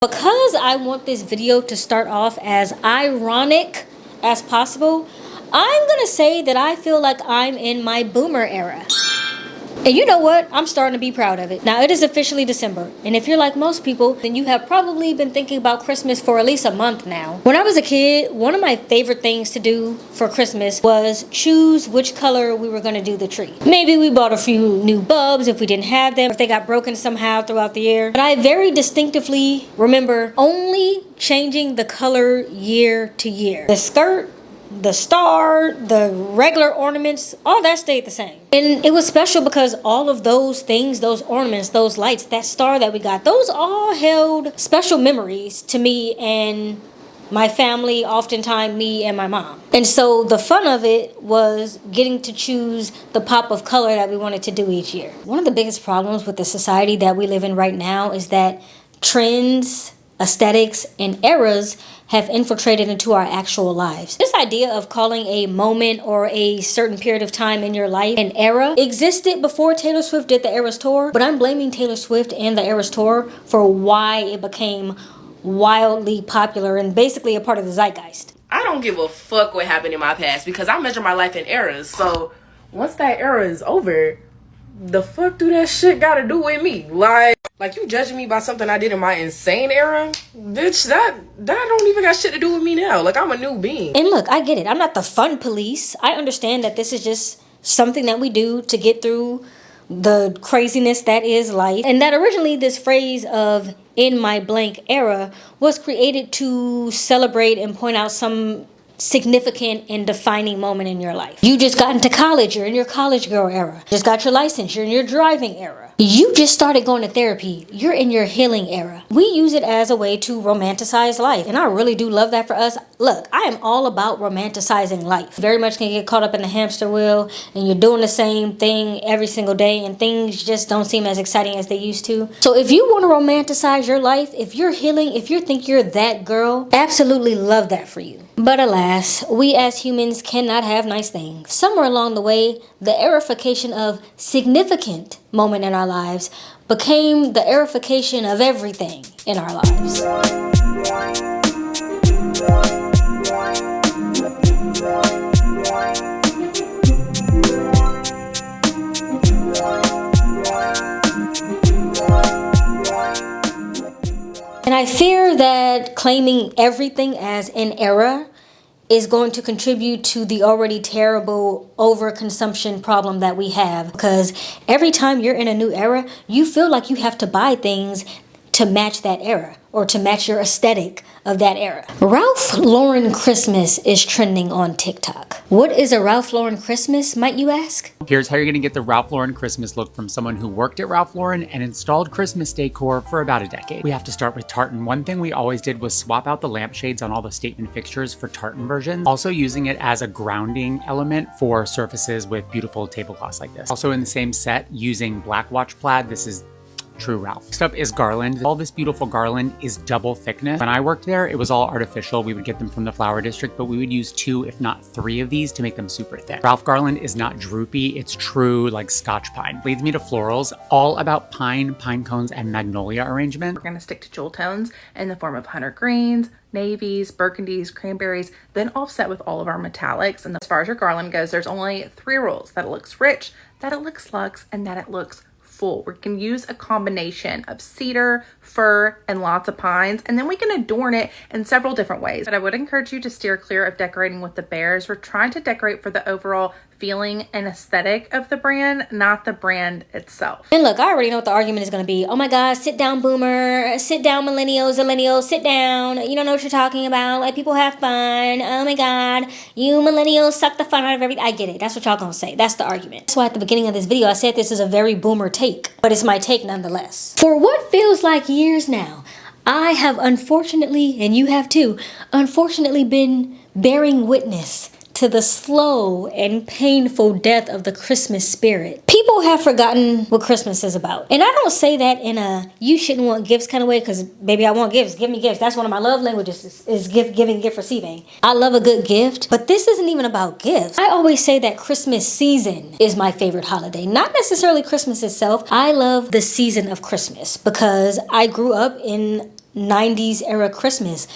Because I want this video to start off as ironic as possible, I'm gonna say that I feel like I'm in my boomer era. And you know what? I'm starting to be proud of it. Now, it is officially December, and if you're like most people, then you have probably been thinking about Christmas for at least a month now. When I was a kid, one of my favorite things to do for Christmas was choose which color we were gonna do the tree. Maybe we bought a few new bulbs if we didn't have them, if they got broken somehow throughout the year. But I very distinctively remember only changing the color year to year. The skirt, the star, the regular ornaments, all that stayed the same. And it was special because all of those things, those ornaments, those lights, that star that we got, those all held special memories to me and my family, oftentimes me and my mom. And so the fun of it was getting to choose the pop of color that we wanted to do each year. One of the biggest problems with the society that we live in right now is that trends, aesthetics, and eras have infiltrated into our actual lives. This idea of calling a moment or a certain period of time in your life an era existed before Taylor Swift did the Eras Tour, but I'm blaming Taylor Swift and the Eras Tour for why it became wildly popular and basically a part of the zeitgeist. I don't give a fuck what happened in my past because I measure my life in eras. So once that era is over, the fuck do that shit gotta do with me? Like you judging me by something I did in my insane era? Bitch, that don't even got shit to do with me now. Like, I'm a new being. And look, I get it. I'm not the fun police. I understand that this is just something that we do to get through the craziness that is life. And that originally this phrase of in my blank era was created to celebrate and point out some significant and defining moment in your life. You just got into college, you're in your college girl era. Just got your license, you're in your driving era. You just started going to therapy, you're in your healing era. We use it as a way to romanticize life, and I really do love that for us. Look, I am all about romanticizing life. Very much can get caught up in the hamster wheel, and you're doing the same thing every single day, and things just don't seem as exciting as they used to. So if you want to romanticize your life, if you're healing, if you think you're that girl, absolutely love that for you. But alas, we as humans cannot have nice things. Somewhere along the way, the era-fication of significant moment in our lives became the era-fication of everything in our lives. And I fear that claiming everything as an era is going to contribute to the already terrible overconsumption problem that we have. Because every time you're in a new era, you feel like you have to buy things to match that era or to match your aesthetic of that era. Ralph Lauren Christmas is trending on TikTok. What is a Ralph Lauren Christmas, might you ask? Here's how you're gonna get the Ralph Lauren Christmas look from someone who worked at Ralph Lauren and installed Christmas decor for about a decade. We have to start with tartan. One thing we always did was swap out the lampshades on all the statement fixtures for tartan versions, also using it as a grounding element for surfaces with beautiful tablecloths like this. Also in the same set, using black watch plaid. This is true Ralph. Next up is garland. All this beautiful garland is double thickness. When I worked there, it was all artificial. We would get them from the flower district, but we would use 2, if not 3 of these to make them super thick. Ralph garland is not droopy. It's true like Scotch pine. Leads me to florals, all about pine, pine cones, and magnolia arrangement. We're gonna stick to jewel tones in the form of hunter greens, navies, burgundies, cranberries, then offset with all of our metallics. And as far as your garland goes, there's only 3 rules: that it looks rich, that it looks luxe, and that it looks full. We can use a combination of cedar, fir, and lots of pines, and then we can adorn it in several different ways. But I would encourage you to steer clear of decorating with the bears. We're trying to decorate for the overall feeling and aesthetic of the brand, not the brand itself. And look, I already know what the argument is going to be. Oh my God, sit down boomer, sit down millennials, sit down. You don't know what you're talking about. Let people have fun. Oh my God, you millennials suck the fun out of everything. I get it. That's what y'all gonna say. That's the argument. That's why at the beginning of this video, I said this is a very boomer take, but it's my take nonetheless. For what feels like years now, I have unfortunately, and you have too, unfortunately been bearing witness to the slow and painful death of the Christmas spirit. People have forgotten what Christmas is about. And I don't say that in a you shouldn't want gifts kind of way, because baby, I want gifts. Give me gifts. That's one of my love languages is giving, gift receiving. I love a good gift, but this isn't even about gifts. I always say that Christmas season is my favorite holiday, not necessarily Christmas itself. I love the season of Christmas because I grew up in 90s era Christmas.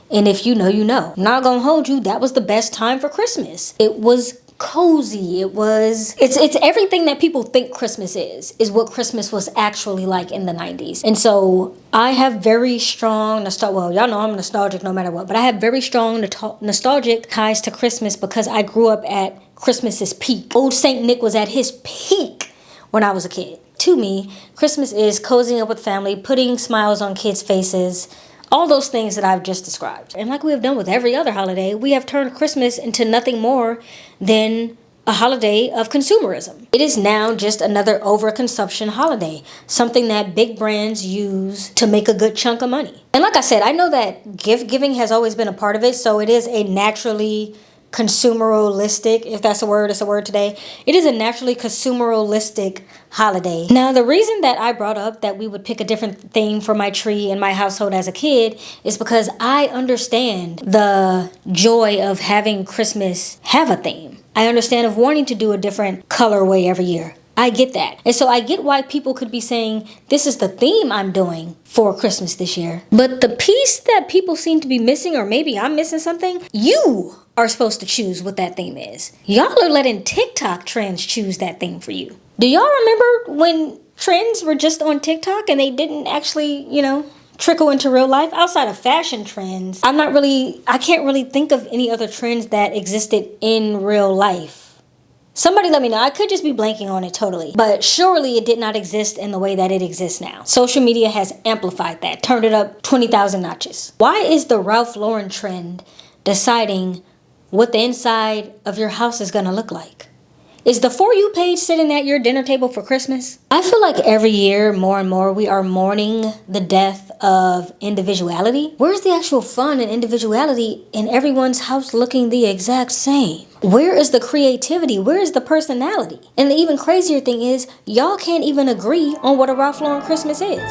And if you know, you know. I'm not gonna hold you, that was the best time for Christmas. It was cozy. It's everything that people think Christmas is what Christmas was actually like in the 90s. And so I have very strong well, y'all know I'm nostalgic no matter what, but I have very strong nostalgic ties to Christmas because I grew up at Christmas's peak. Old Saint Nick was at his peak when I was a kid. To me, Christmas is cozying up with family, putting smiles on kids' faces, all those things that I've just described. And like we have done with every other holiday, we have turned Christmas into nothing more than a holiday of consumerism. It is now just another overconsumption holiday, something that big brands use to make a good chunk of money. And like I said, I know that gift giving has always been a part of it, so it is a naturally consumeristic, if that's a word, it's a word today. It is a naturally consumeristic holiday. Now, the reason that I brought up that we would pick a different theme for my tree in my household as a kid is because I understand the joy of having Christmas have a theme. I understand of wanting to do a different colorway every year. I get that. And so I get why people could be saying, this is the theme I'm doing for Christmas this year. But the piece that people seem to be missing, or maybe I'm missing something, you are supposed to choose what that theme is. Y'all are letting TikTok trends choose that theme for you. Do y'all remember when trends were just on TikTok and they didn't actually, trickle into real life? Outside of fashion trends, I can't really think of any other trends that existed in real life. Somebody let me know. I could just be blanking on it totally. But surely it did not exist in the way that it exists now. Social media has amplified that, turned it up 20,000 notches. Why is the Ralph Lauren trend deciding what the inside of your house is gonna look like? Is the For You page sitting at your dinner table for Christmas? I feel like every year, more and more, we are mourning the death of individuality. Where's the actual fun and individuality in everyone's house looking the exact same? Where is the creativity? Where is the personality? And the even crazier thing is, y'all can't even agree on what a Ralph Lauren Christmas is.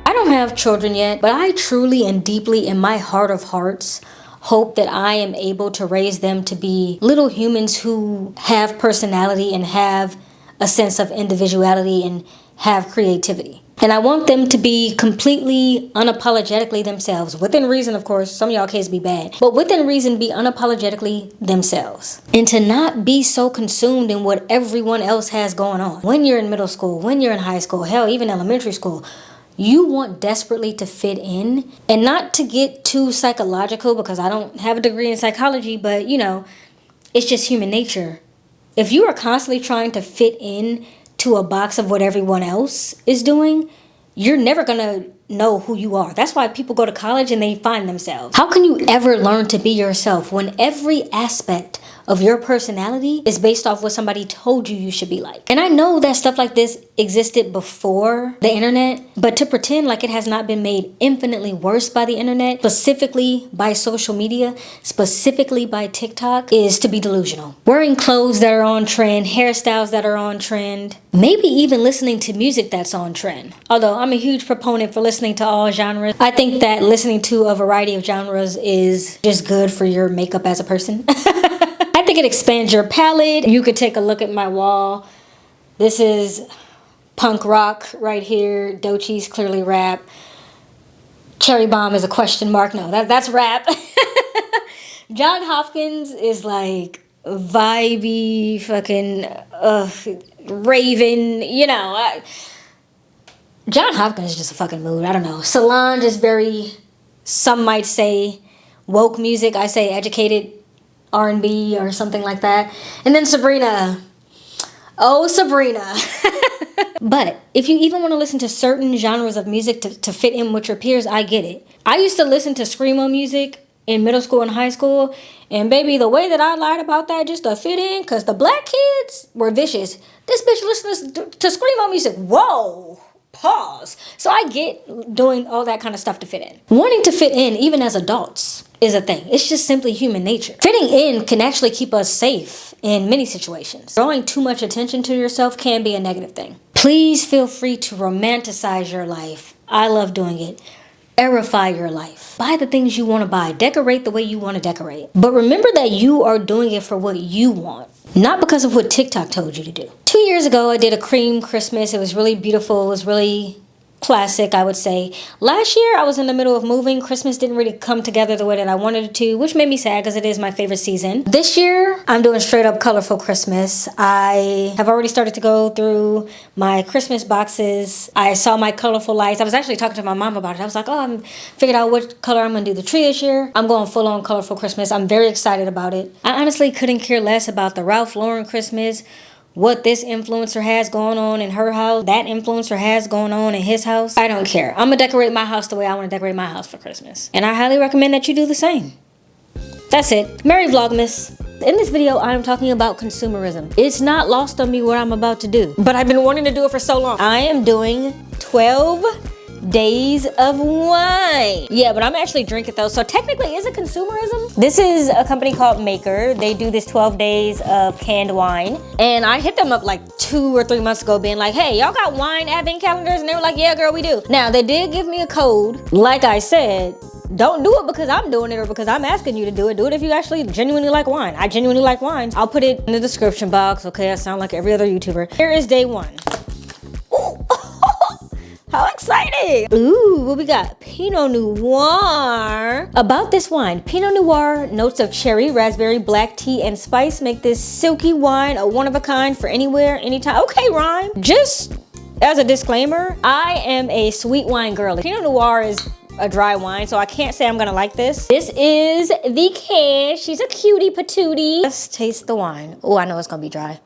I don't have children yet, but I truly and deeply in my heart of hearts hope that I am able to raise them to be little humans who have personality and have a sense of individuality and have creativity. And I want them to be completely unapologetically themselves. Within reason, of course. Some of y'all kids be bad. But within reason, be unapologetically themselves. And to not be so consumed in what everyone else has going on. When you're in middle school, when you're in high school, hell, even elementary school, you want desperately to fit in. And not to get too psychological, because I don't have a degree in psychology, but it's just human nature. If you are constantly trying to fit in to a box of what everyone else is doing, you're never gonna know who you are. That's why people go to college and they find themselves. How can you ever learn to be yourself when every aspect of your personality is based off what somebody told you should be like? And I know that stuff like this existed before the internet, but to pretend like it has not been made infinitely worse by the internet, specifically by social media, specifically by TikTok, is to be delusional. Wearing clothes that are on trend, hairstyles that are on trend, maybe even listening to music that's on trend. Although I'm a huge proponent for listening to all genres. I think that listening to a variety of genres is just good for your makeup as a person. I think it expands your palette. You could take a look at my wall. This is punk rock right here. Doechie's clearly rap. Cherry Bomb is a question mark. No, that's rap. John Hopkins is like vibey, fucking Raven, John Hopkins is just a fucking mood. I don't know. Solange is very, some might say, woke music. I say educated R&B or something like that. And then Sabrina. Oh, Sabrina. But if you even want to listen to certain genres of music to fit in with your peers, I get it. I used to listen to screamo music in middle school and high school. And baby, the way that I lied about that just to fit in, because the black kids were vicious. This bitch listens to screamo music. Whoa. Pause. So I get doing all that kind of stuff to fit in. Wanting to fit in, even as adults, is a thing. It's just simply human nature. Fitting in can actually keep us safe in many situations. Drawing too much attention to yourself can be a negative thing. Please feel free to romanticize your life. I love doing it. Aerify your life. Buy the things you want to buy. Decorate the way you want to decorate. But remember that you are doing it for what you want, not because of what TikTok told you to do. 2 years ago, I did a cream Christmas. It was really beautiful. It was really classic, I would say. Last year, I was in the middle of moving. Christmas didn't really come together the way that I wanted it to, which made me sad because it is my favorite season. This year, I'm doing straight up colorful Christmas. I have already started to go through my Christmas boxes. I saw my colorful lights. I was actually talking to my mom about it. I was like, oh, I'm figured out what color I'm gonna do the tree this year. I'm going full on colorful Christmas. I'm very excited about it. I honestly couldn't care less about the Ralph Lauren Christmas, what this influencer has going on in her house, that influencer has going on in his house. I don't care. I'm gonna decorate my house the way I want to decorate my house for Christmas. And I highly recommend that you do the same. That's it. Merry Vlogmas. In this video, I'm talking about consumerism. It's not lost on me what I'm about to do, but I've been wanting to do it for so long. I am doing 12 days of wine. Yeah, but I'm actually drinking though, so technically is it consumerism? This is a company called Maker. They do this 12 days of canned wine, and I hit them up like 2 or 3 months ago being like, hey, y'all got wine advent calendars? And they were like, yeah girl, we do. Now they did give me a code. Like I said, don't do it because I'm doing it or because I'm asking you to do it. Do it if you actually genuinely like wine. I genuinely like wine. I'll put it in the description box. Okay, I sound like every other YouTuber. Here is day 1. Ooh. How exciting! Ooh, what we got? Pinot Noir. About this wine, Pinot Noir notes of cherry, raspberry, black tea, and spice make this silky wine a one-of-a-kind for anywhere, anytime. Okay, rhyme. Just as a disclaimer, I am a sweet wine girl. Pinot Noir is a dry wine, so I can't say I'm gonna like this. This is the can. She's a cutie patootie. Let's taste the wine. Oh, I know it's gonna be dry.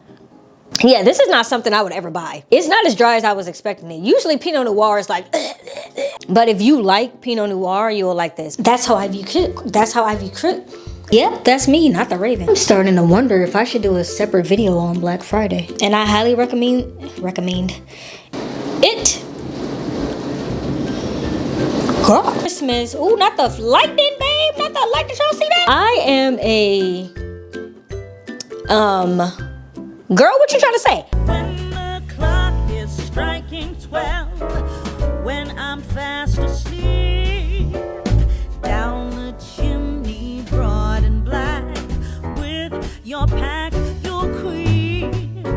Yeah, this is not something I would ever buy. It's not as dry as I was expecting it. Usually Pinot Noir is like, but if you like Pinot Noir, you will like this. That's how I view it. That's how I view it. Yep, that's me, not the Raven. I'm starting to wonder if I should do a separate video on Black Friday. And I highly recommend it. God. Christmas. Ooh, not the lightning, babe. Not the light. Did y'all see that? I am a, girl, what you trying to say? When the clock is striking 12, when I'm fast asleep.